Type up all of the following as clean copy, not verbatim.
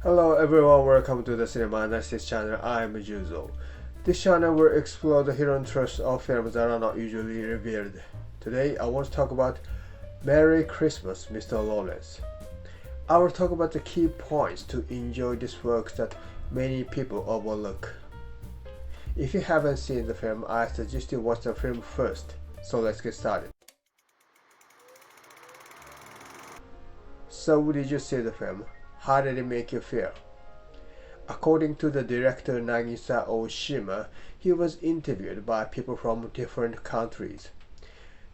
Hello everyone, welcome to the Cinema Analysis channel. I'm Juzo. This channel will explore the hidden truths of films that are not usually revealed. Today I want to talk about Merry Christmas, Mr. Lawrence. I will talk about the key points to enjoy this work that many people overlook. If you haven't seen the film, I suggest you watch the film first. So let's get started. So did you see the film? How did it make you feel? According to the director Nagisa Oshima, he was interviewed by people from different countries.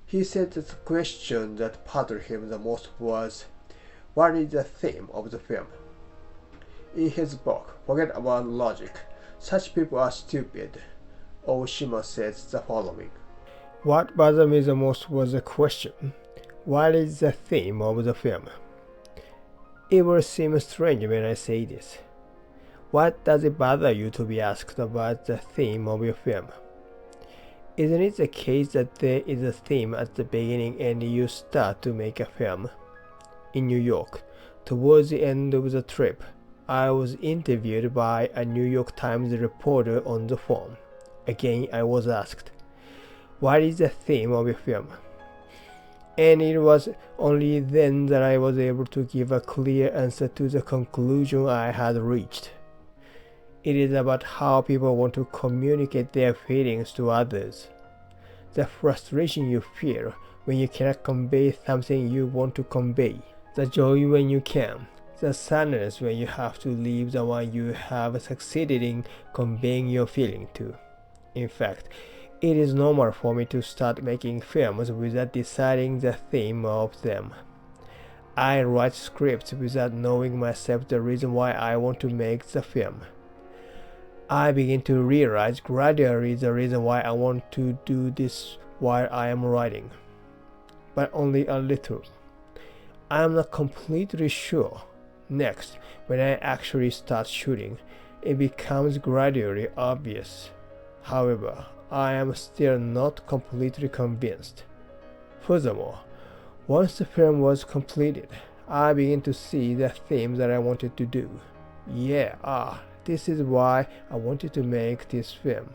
He said that the question that bothered him the most was, what is the theme of the film? In his book, Forget About Logic, Such People Are Stupid, Ōshima says the following. What bothered me the most was the question, what is the theme of the film? It will seem strange when I say this. What does it bother you to be asked about the theme of your film? Isn't it the case that there is a theme at the beginning and you start to make a film? In New York, towards the end of the trip, I was interviewed by a New York Times reporter on the phone. Again, I was asked, what is the theme of your film? And it was only then that I was able to give a clear answer to the conclusion I had reached. It is about how people want to communicate their feelings to others. The frustration you feel when you cannot convey something you want to convey. The joy when you can. The sadness when you have to leave the one you have succeeded in conveying your feeling to. In fact, it is normal for me to start making films without deciding the theme of them. I write scripts without knowing myself the reason why I want to make the film. I begin to realize gradually the reason why I want to do this while I am writing. But only a little. I am not completely sure. Next, when I actually start shooting, it becomes gradually obvious. However, I am still not completely convinced. Furthermore, once the film was completed, I began to see the theme that I wanted to do. This is why I wanted to make this film.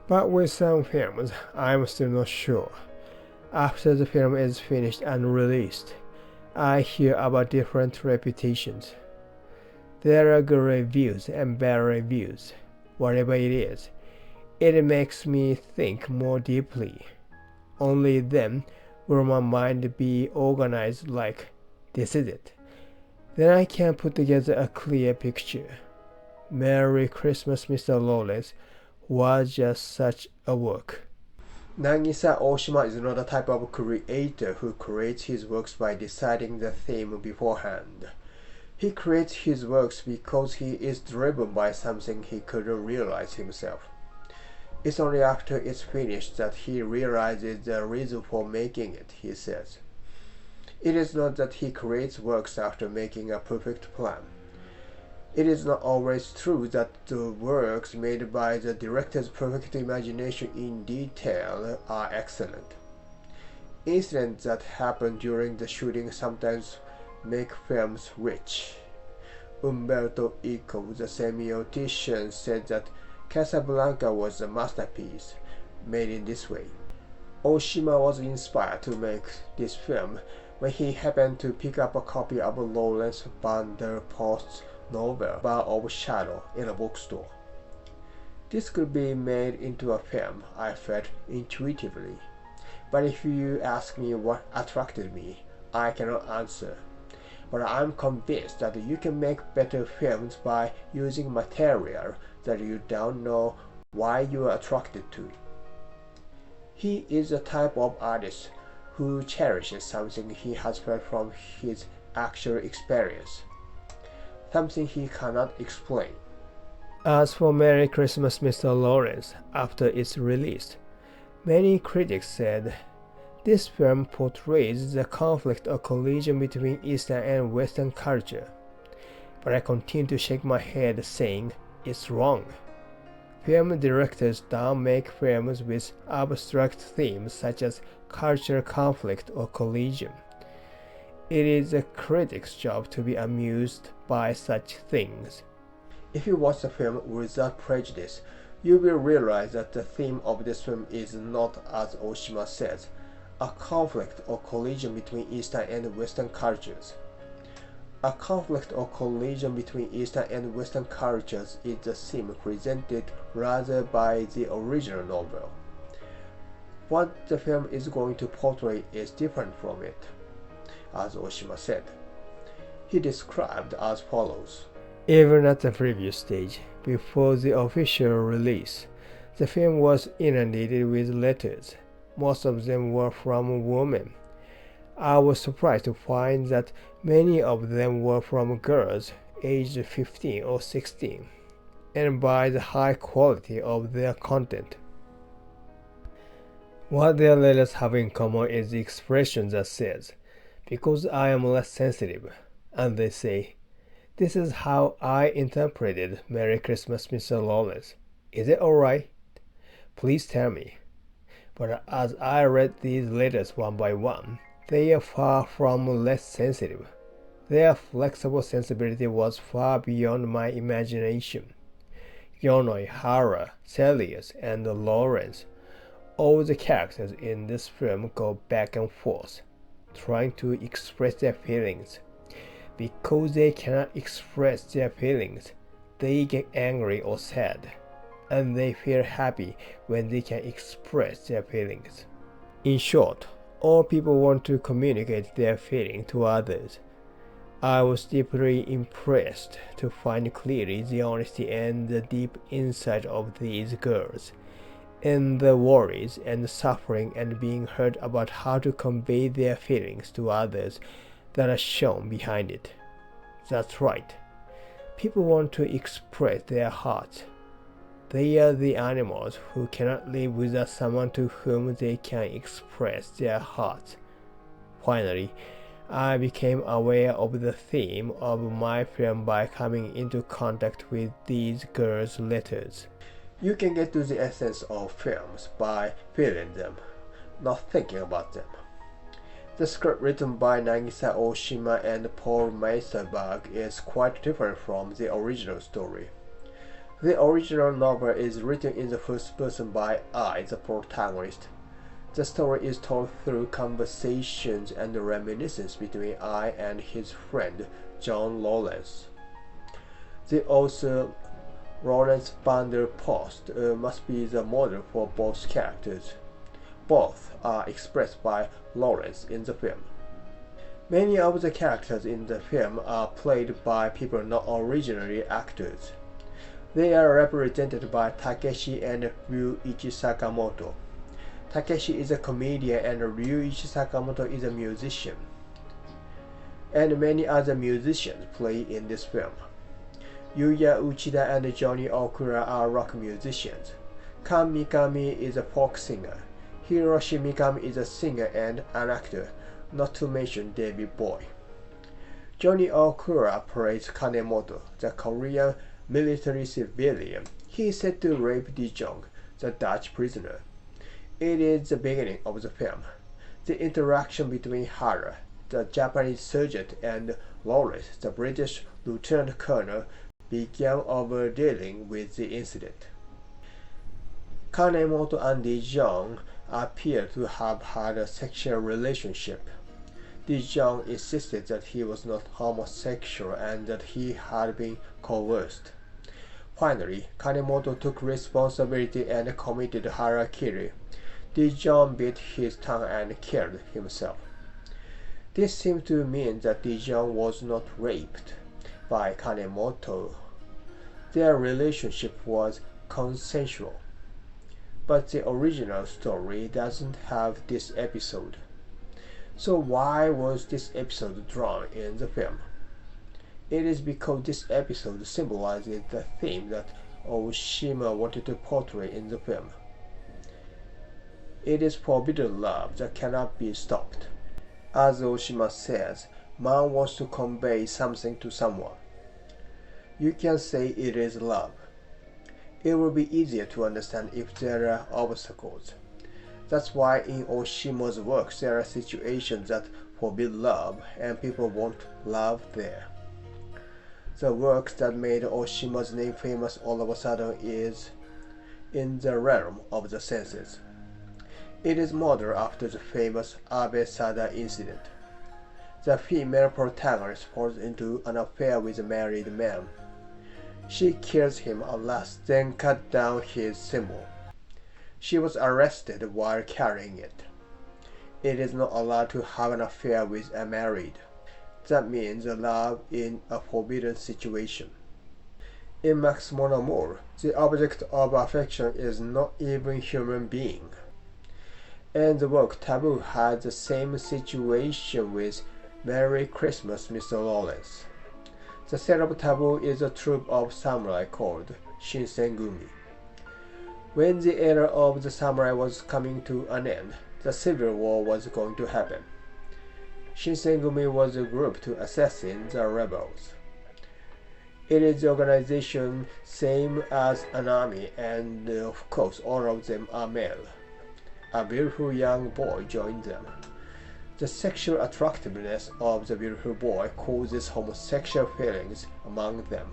But with some films, I am still not sure. After the film is finished and released, I hear about different reputations. There are good reviews and bad reviews. Whatever it is, it makes me think more deeply. Only then will my mind be organized like, this is it. Then I can put together a clear picture. Merry Christmas, Mr. Lawrence was just such a work. Nagisa Oshima is not a type of creator who creates his works by deciding the theme beforehand. He creates his works because he is driven by something he couldn't realize himself. It's only after it's finished that he realizes the reason for making it, he says. It is not that he creates works after making a perfect plan. It is not always true that the works made by the director's perfect imagination in detail are excellent. Incidents that happen during the shooting sometimes make films rich. Umberto Eco, the semiotician, said that Casablanca was a masterpiece, made in this way. Ōshima was inspired to make this film when he happened to pick up a copy of Lawrence van der Post's novel Bar of Shadow in a bookstore. This could be made into a film, I felt intuitively. But if you ask me what attracted me, I cannot answer. But I'm convinced that you can make better films by using material that you don't know why you are attracted to. He is a type of artist who cherishes something he has felt from his actual experience, something he cannot explain. As for Merry Christmas, Mr. Lawrence, after its release, many critics said, this film portrays the conflict or collision between Eastern and Western culture. But I continue to shake my head saying, it's wrong. Film directors don't make films with abstract themes such as cultural conflict or collision. It is a critic's job to be amused by such things. If you watch the film without prejudice, you will realize that the theme of this film is not, as Ōshima says, a conflict or collision between Eastern and Western cultures. A conflict or collision between Eastern and Western cultures is the theme presented rather by the original novel. What the film is going to portray is different from it, as Ōshima said. He described as follows. Even at the previous stage, before the official release, the film was inundated with letters. Most of them were from women. I was surprised to find that many of them were from girls aged 15 or 16, and by the high quality of their content. What their letters have in common is the expression that says, "Because I am less sensitive," and they say, "This is how I interpreted Merry Christmas, Mr. Lawrence. Is it alright? Please tell me." But as I read these letters one by one, they are far from less sensitive. Their flexible sensibility was far beyond my imagination. Yonoi, Hara, Celius, and Lawrence, all the characters in this film go back and forth, trying to express their feelings. Because they cannot express their feelings, they get angry or sad, and they feel happy when they can express their feelings. In short, all people want to communicate their feeling to others. I was deeply impressed to find clearly the honesty and the deep insight of these girls, and the worries and suffering and being heard about how to convey their feelings to others that are shown behind it. That's right. People want to express their hearts. They are the animals who cannot live without someone to whom they can express their hearts. Finally, I became aware of the theme of my film by coming into contact with these girls' letters. You can get to the essence of films by feeling them, not thinking about them. The script written by Nagisa Oshima and Paul Mayersberg is quite different from the original story. The original novel is written in the first person by I, the protagonist. The story is told through conversations and reminiscences between I and his friend John Lawrence. The author Lawrence van der Post must be the model for both characters. Both are expressed by Lawrence in the film. Many of the characters in the film are played by people not originally actors. They are represented by Takeshi and Ryuichi Sakamoto. Takeshi is a comedian and Ryuichi Sakamoto is a musician. And many other musicians play in this film. Yuya Uchida and Johnny Okura are rock musicians. Kan Mikami is a folk singer. Hiroshi Mikami is a singer and an actor, not to mention David Bowie. Johnny Okura plays Kanemoto, the Korean military civilian. He is said to rape De Jong, the Dutch prisoner. It is the beginning of the film. The interaction between Hara, the Japanese sergeant, and Lawrence, the British lieutenant colonel, began over dealing with the incident. Kanemoto and De Jong appear to have had a sexual relationship. De Jong insisted that he was not homosexual and that he had been coerced. Finally, Kanemoto took responsibility and committed harakiri. De Jong bit his tongue and killed himself. This seemed to mean that De Jong was not raped by Kanemoto. Their relationship was consensual. But the original story doesn't have this episode. So why was this episode drawn in the film? It is because this episode symbolizes the theme that Ōshima wanted to portray in the film. It is forbidden love that cannot be stopped. As Ōshima says, man wants to convey something to someone. You can say it is love. It will be easier to understand if there are obstacles. That's why in Ōshima's works there are situations that forbid love, and people want love there. The works that made Ōshima's name famous all of a sudden is in the realm of the senses. It is modeled after the famous Abe Sada incident. The female protagonist falls into an affair with a married man. She kills him at last, then cuts down his symbol. She was arrested while carrying it. It is not allowed to have an affair with a married. That means love in a forbidden situation. In Max Mon Amour, the object of affection is not even human being. And the work Taboo had the same situation with Merry Christmas, Mr. Lawrence. The set of Taboo is a troupe of samurai called Shinsengumi. When the era of the samurai was coming to an end, the civil war was going to happen. Shinsengumi was a group to assassinate the rebels. It is the organization same as an army, and of course all of them are male. A beautiful young boy joined them. The sexual attractiveness of the beautiful boy causes homosexual feelings among them,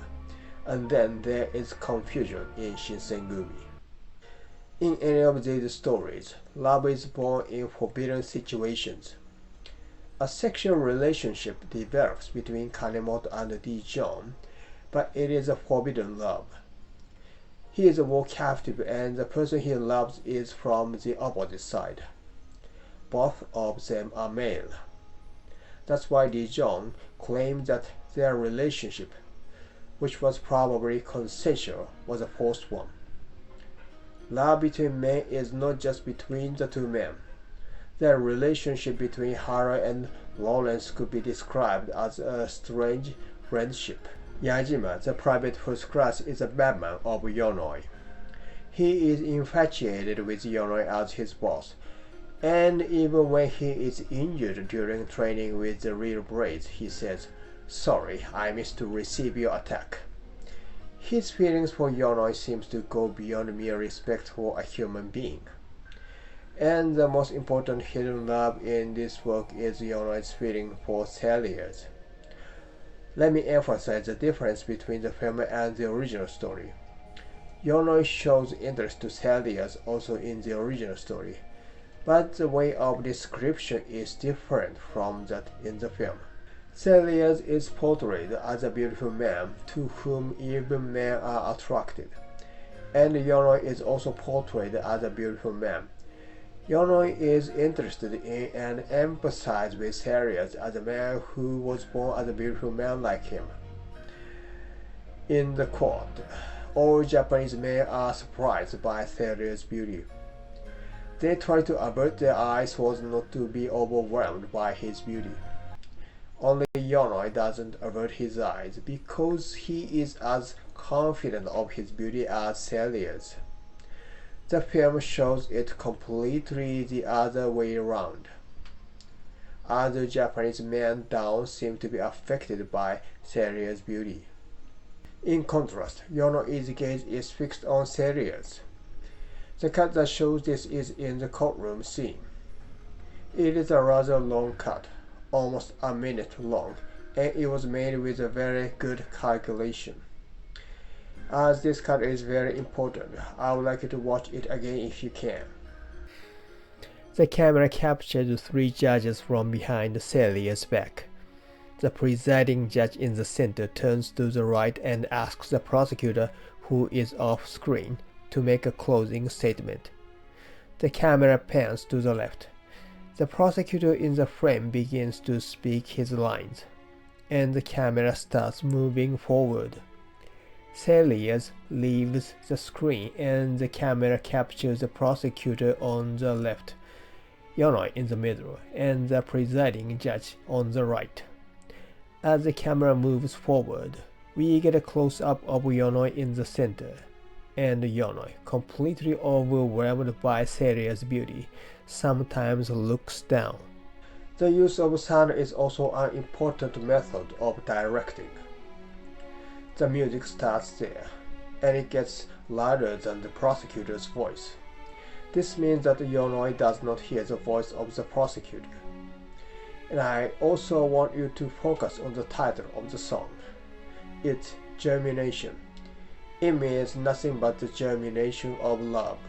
and then there is confusion in Shinsengumi. In any of these stories, love is born in forbidden situations. A sexual relationship develops between Kanemoto and Dijon, but it is a forbidden love. He is a war captive and the person he loves is from the opposite side. Both of them are male. That's why Dijon claimed that their relationship, which was probably consensual, was a forced one. Love between men is not just between the two men. Their relationship between Hara and Lawrence could be described as a strange friendship. Yajima, the private first class, is a badman of Yonoi. He is infatuated with Yonoi as his boss, and even when he is injured during training with the real blades, he says, "Sorry, I missed to receive your attack." His feelings for Yonoi seems to go beyond mere respect for a human being. And the most important hidden love in this work is Yonoi's feeling for Celia's. Let me emphasize the difference between the film and the original story. Yonoi shows interest to Celia's also in the original story, but the way of description is different from that in the film. Celia's is portrayed as a beautiful man to whom even men are attracted, and Yonoi is also portrayed as a beautiful man. Yonoi is interested in and emphasized with Celia's as a man who was born as a beautiful man like him. In the court, all Japanese men are surprised by Celia's beauty. They try to avert their eyes so as not to be overwhelmed by his beauty. Only Yonoi doesn't avert his eyes because he is as confident of his beauty as Celia's. The film shows it completely the other way around. Other Japanese men don't seem to be affected by Celia's beauty. In contrast, Yonoi's gaze is fixed on Celia's. The cut that shows this is in the courtroom scene. It is a rather long cut, almost a minute long, and it was made with a very good calculation. As this cut is very important, I would like you to watch it again if you can. The camera captured the three judges from behind Celia's back. The presiding judge in the center turns to the right and asks the prosecutor, who is off screen, to make a closing statement. The camera pans to the left. The prosecutor in the frame begins to speak his lines, and the camera starts moving forward. Celia's leaves the screen and the camera captures the prosecutor on the left, Yonoi in the middle, and the presiding judge on the right. As the camera moves forward, we get a close-up of Yonoi in the center, and Yonoi, completely overwhelmed by Celia's beauty, sometimes looks down. The use of sound is also an important method of directing. The music starts there, and it gets louder than the prosecutor's voice. This means that Yonoi does not hear the voice of the prosecutor. And I also want you to focus on the title of the song. It's Germination. It means nothing but the germination of love.